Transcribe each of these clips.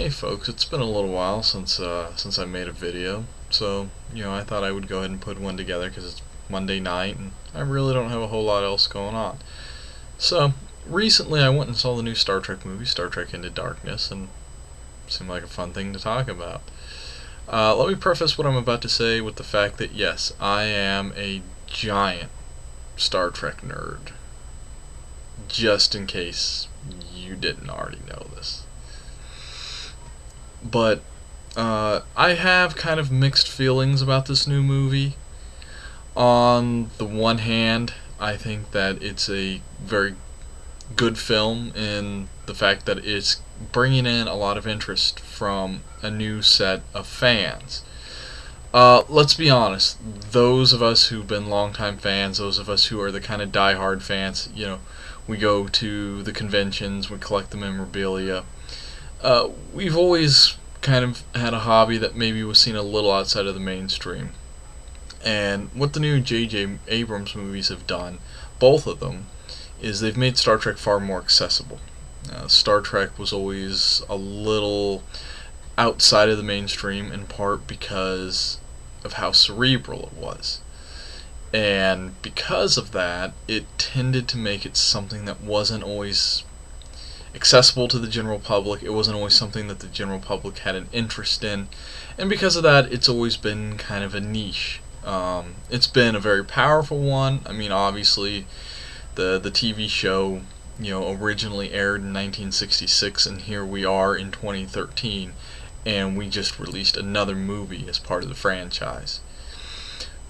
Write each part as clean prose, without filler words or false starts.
Hey folks, it's been a little while since I made a video, so I thought I would go ahead and put one together because it's Monday night and I really don't have a whole lot else going on. So recently I went and saw the new Star Trek movie, Star Trek Into Darkness, and it seemed like a fun thing to talk about. Let me preface what I'm about to say with the fact that yes, I am a giant Star Trek nerd. Just in case you didn't already know this. But I have kind of mixed feelings about this new movie. On the one hand, I think that it's a very good film in the fact that it's bringing in a lot of interest from a new set of fans. Let's be honest, those of us who've been longtime fans, those of us who are the kind of diehard fans, we go to the conventions, we collect the memorabilia. We've always kind of had a hobby that maybe was seen a little outside of the mainstream. And what the new J.J. Abrams movies have done, both of them, is they've made Star Trek far more accessible. Star Trek was always a little outside of the mainstream, in part because of how cerebral it was. And because of that, it tended to make it something that wasn't always accessible to the general public. It wasn't always something that the general public had an interest in, and because of that, it's always been kind of a niche. It's been a very powerful one. I mean, obviously, the TV show, originally aired in 1966, and here we are in 2013, and we just released another movie as part of the franchise.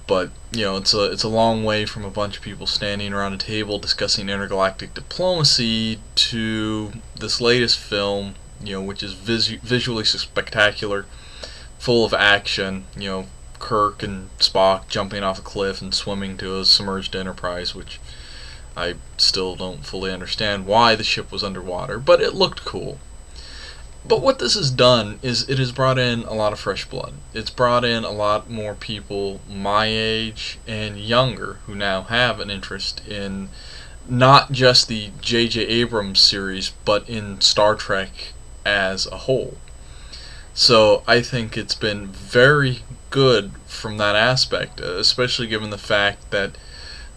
But it's a long way from a bunch of people standing around a table discussing intergalactic diplomacy to this latest film, which is visually spectacular, full of action. Kirk and Spock jumping off a cliff and swimming to a submerged Enterprise, which I still don't fully understand why the ship was underwater, but it looked cool. But what this has done is it has brought in a lot of fresh blood. It's brought in a lot more people my age and younger who now have an interest in not just the J.J. Abrams series, but in Star Trek as a whole. So I think it's been very good from that aspect, especially given the fact that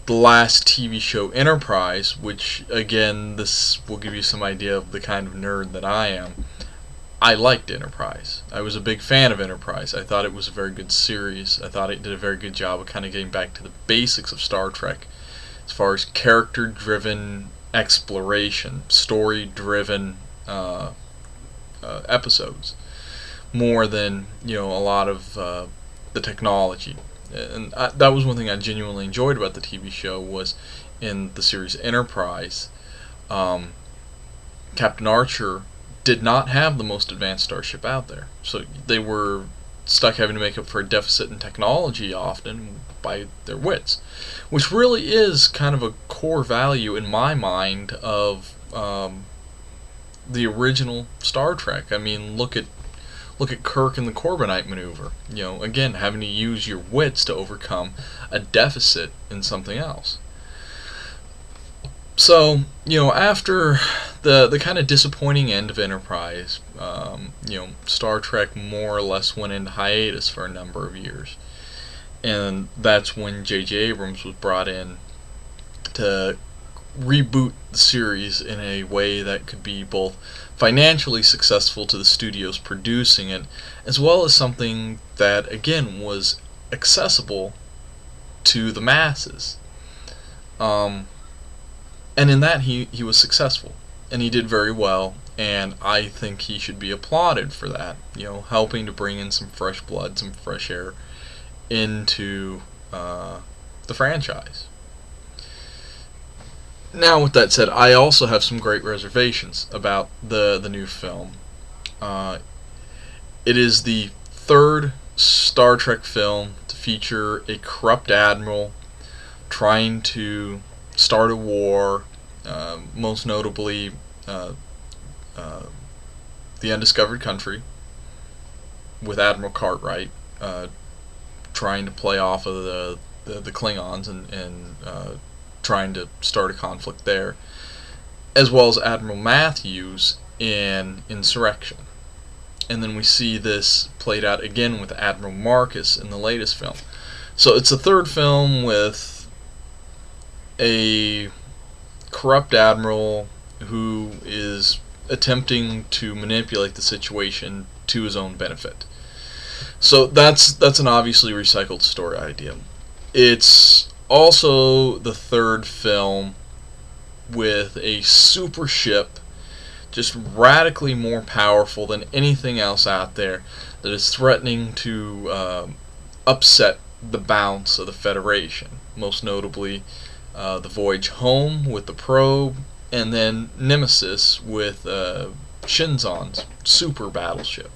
the last TV show, Enterprise, which, again, this will give you some idea of the kind of nerd that I am, I liked Enterprise. I was a big fan of Enterprise. I thought it was a very good series. I thought it did a very good job of kind of getting back to the basics of Star Trek as far as character-driven exploration, story-driven episodes, more than a lot of the technology. And that was one thing I genuinely enjoyed about the TV show, was in the series Enterprise, Captain Archer did not have the most advanced starship out there. So they were stuck having to make up for a deficit in technology often by their wits, which really is kind of a core value in my mind of the original Star Trek. I mean, look at Kirk and the Corbinite maneuver. Again, having to use your wits to overcome a deficit in something else. So, after the kind of disappointing end of Enterprise, Star Trek more or less went into hiatus for a number of years. And that's when J.J. Abrams was brought in to reboot the series in a way that could be both financially successful to the studios producing it, as well as something that, again, was accessible to the masses. And in that, he was successful, and he did very well, and I think he should be applauded for that, helping to bring in some fresh blood, some fresh air into the franchise. Now, with that said, I also have some great reservations about the new film. It is the third Star Trek film to feature a corrupt admiral trying to start a war, most notably the Undiscovered Country, with Admiral Cartwright trying to play off of the Klingons and trying to start a conflict there, as well as Admiral Matthews in Insurrection. and then we see this played out again with Admiral Marcus in the latest film. So it's the third film with a corrupt admiral who is attempting to manipulate the situation to his own benefit. So that's an obviously recycled story idea. It's also the third film with a super ship just radically more powerful than anything else out there that is threatening to upset the balance of the Federation. Most notably, the Voyage Home with the probe, and then Nemesis with Shinzon's super battleship.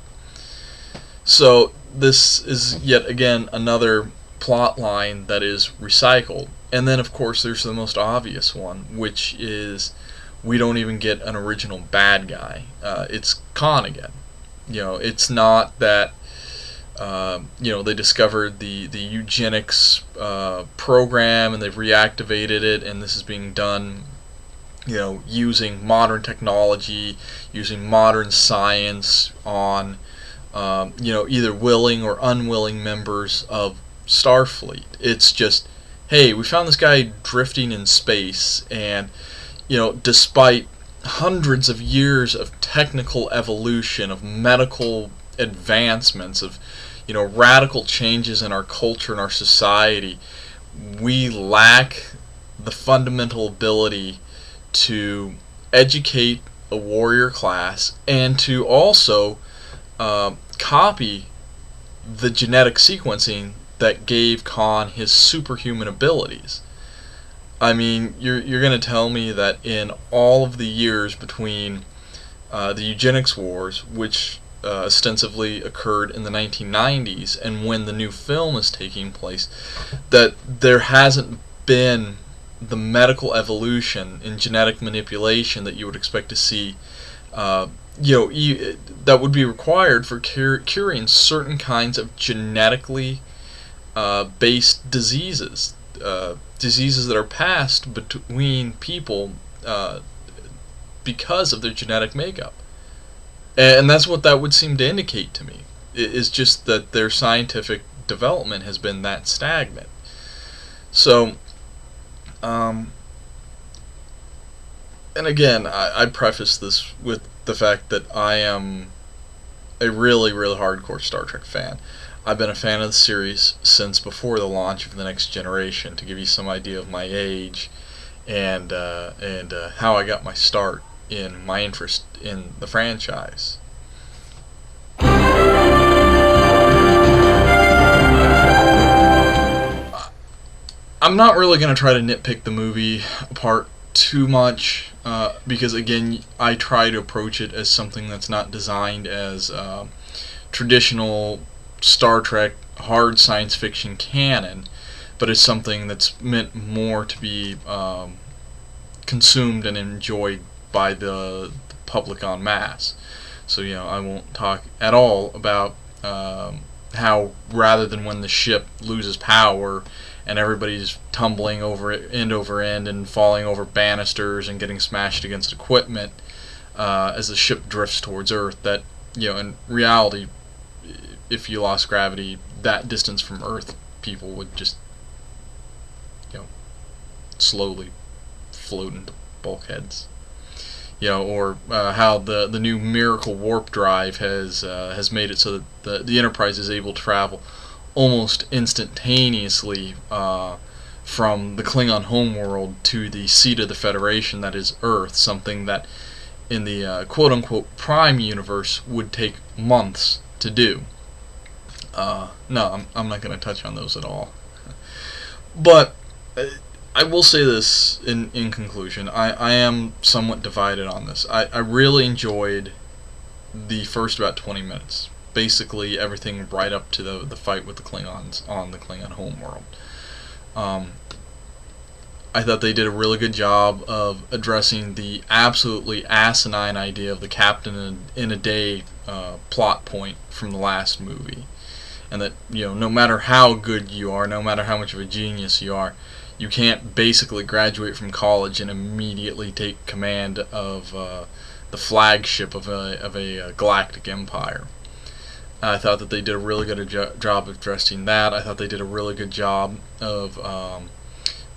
So this is yet again another plot line that is recycled. And then of course there's the most obvious one, which is we don't even get an original bad guy. It's Khan again. It's not that they discovered the eugenics program and they've reactivated it, and this is being done using modern technology, using modern science on either willing or unwilling members of Starfleet. It's just, hey, we found this guy drifting in space, and despite hundreds of years of technical evolution, of medical advancements, of radical changes in our culture and our society, we lack the fundamental ability to educate a warrior class and to also copy the genetic sequencing that gave Khan his superhuman abilities. I mean, you're going to tell me that in all of the years between the eugenics wars, which ostensibly occurred in the 1990s, and when the new film is taking place, that there hasn't been the medical evolution in genetic manipulation that you would expect to see, that would be required for curing certain kinds of genetically based diseases. Diseases that are passed between people because of their genetic makeup. And that's what that would seem to indicate to me. Is just that their scientific development has been that stagnant. So, and again, I preface this with the fact that I am a really, really hardcore Star Trek fan. I've been a fan of the series since before the launch of The Next Generation, to give you some idea of my age and how I got my start in my interest in the franchise. I'm not really going to try to nitpick the movie apart too much, because again, I try to approach it as something that's not designed as traditional Star Trek hard science fiction canon, but it's something that's meant more to be consumed and enjoyed by the public en masse. So I won't talk at all about how rather than when the ship loses power and everybody's tumbling over end and falling over banisters and getting smashed against equipment as the ship drifts towards Earth, that in reality, if you lost gravity that distance from Earth, people would just slowly float into bulkheads. Or how the new Miracle warp drive has made it so that the Enterprise is able to travel almost instantaneously from the Klingon homeworld to the seat of the Federation, that is Earth, something that in the quote-unquote Prime universe would take months to do. No, I'm not going to touch on those at all. But I will say this in conclusion. I am somewhat divided on this. I really enjoyed the first about 20 minutes. Basically everything right up to the fight with the Klingons on the Klingon homeworld. I thought they did a really good job of addressing the absolutely asinine idea of the captain in a day plot point from the last movie. And that, no matter how good you are, no matter how much of a genius you are, you can't basically graduate from college and immediately take command of the flagship of a galactic empire. I thought that they did a really good job of addressing that. I thought they did a really good job of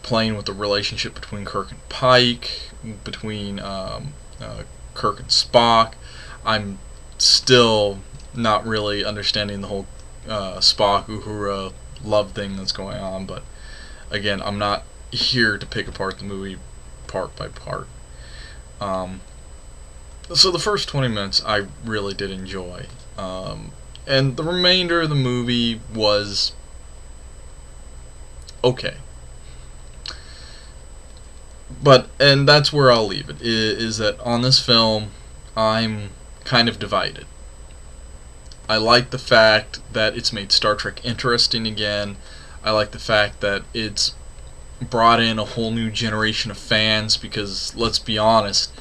playing with the relationship between Kirk and Pike, between Kirk and Spock. I'm still not really understanding the whole Spock Uhura love thing that's going on, but again, I'm not here to pick apart the movie part by part. So the first 20 minutes I really did enjoy. And the remainder of the movie was okay. And that's where I'll leave it, is that on this film, I'm kind of divided. I like the fact that it's made Star Trek interesting again. I like the fact that it's brought in a whole new generation of fans, because, let's be honest,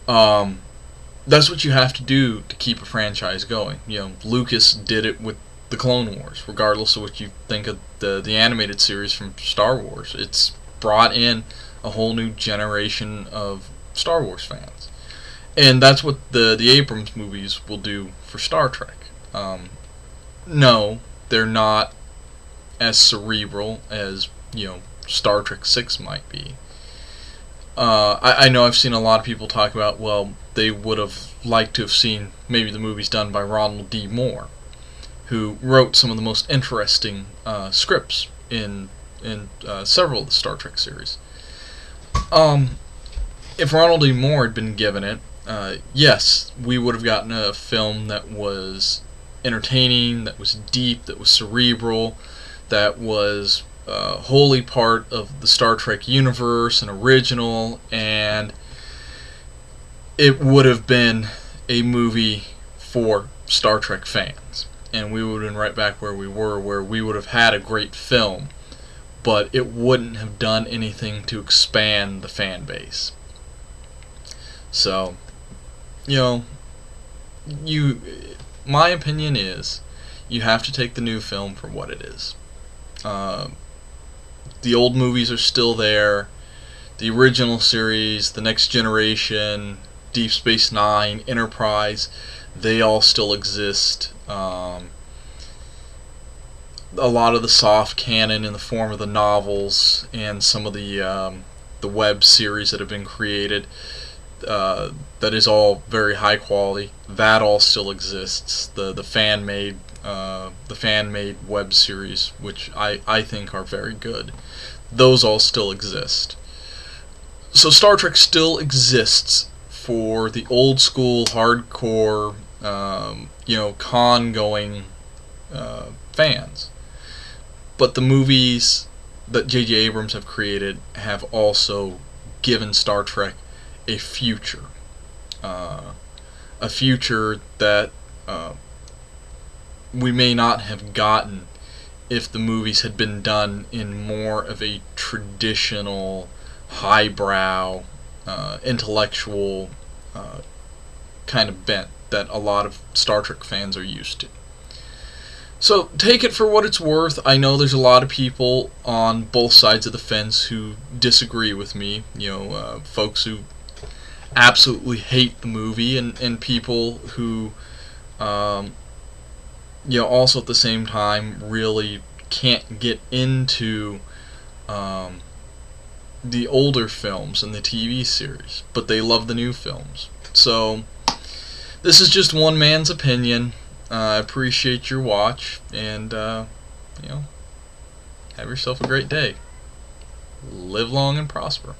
that's what you have to do to keep a franchise going. Lucas did it with the Clone Wars, regardless of what you think of the animated series from Star Wars. It's brought in a whole new generation of Star Wars fans. And that's what the Abrams movies will do for Star Trek. No, they're not as cerebral as, Star Trek 6 might be. I know I've seen a lot of people talk about, well, they would have liked to have seen maybe the movies done by Ronald D. Moore, who wrote some of the most interesting scripts in several of the Star Trek series. If Ronald D. Moore had been given it, yes, we would have gotten a film that was entertaining, that was deep, that was cerebral, that was wholly part of the Star Trek universe and original, and it would have been a movie for Star Trek fans. And we would have been right back where we were, where we would have had a great film, but it wouldn't have done anything to expand the fan base. So, my opinion is, you have to take the new film for what it is. The old movies are still there. The original series, The Next Generation, Deep Space Nine, Enterprise, they all still exist. A lot of the soft canon in the form of the novels and some of the web series that have been created, that is all very high quality. That all still exists. The fan made web series, which I think are very good, those all still exist. So Star Trek still exists for the old school, hardcore, con-going fans. But the movies that J.J. Abrams have created have also given Star Trek a future. A future that we may not have gotten if the movies had been done in more of a traditional, highbrow, intellectual kind of bent that a lot of Star Trek fans are used to. So take it for what it's worth. I know there's a lot of people on both sides of the fence who disagree with me. Folks who absolutely hate the movie, and people who, also at the same time really can't get into the older films and the TV series, but they love the new films. So this is just one man's opinion. I appreciate your watch, and have yourself a great day. Live long and prosper.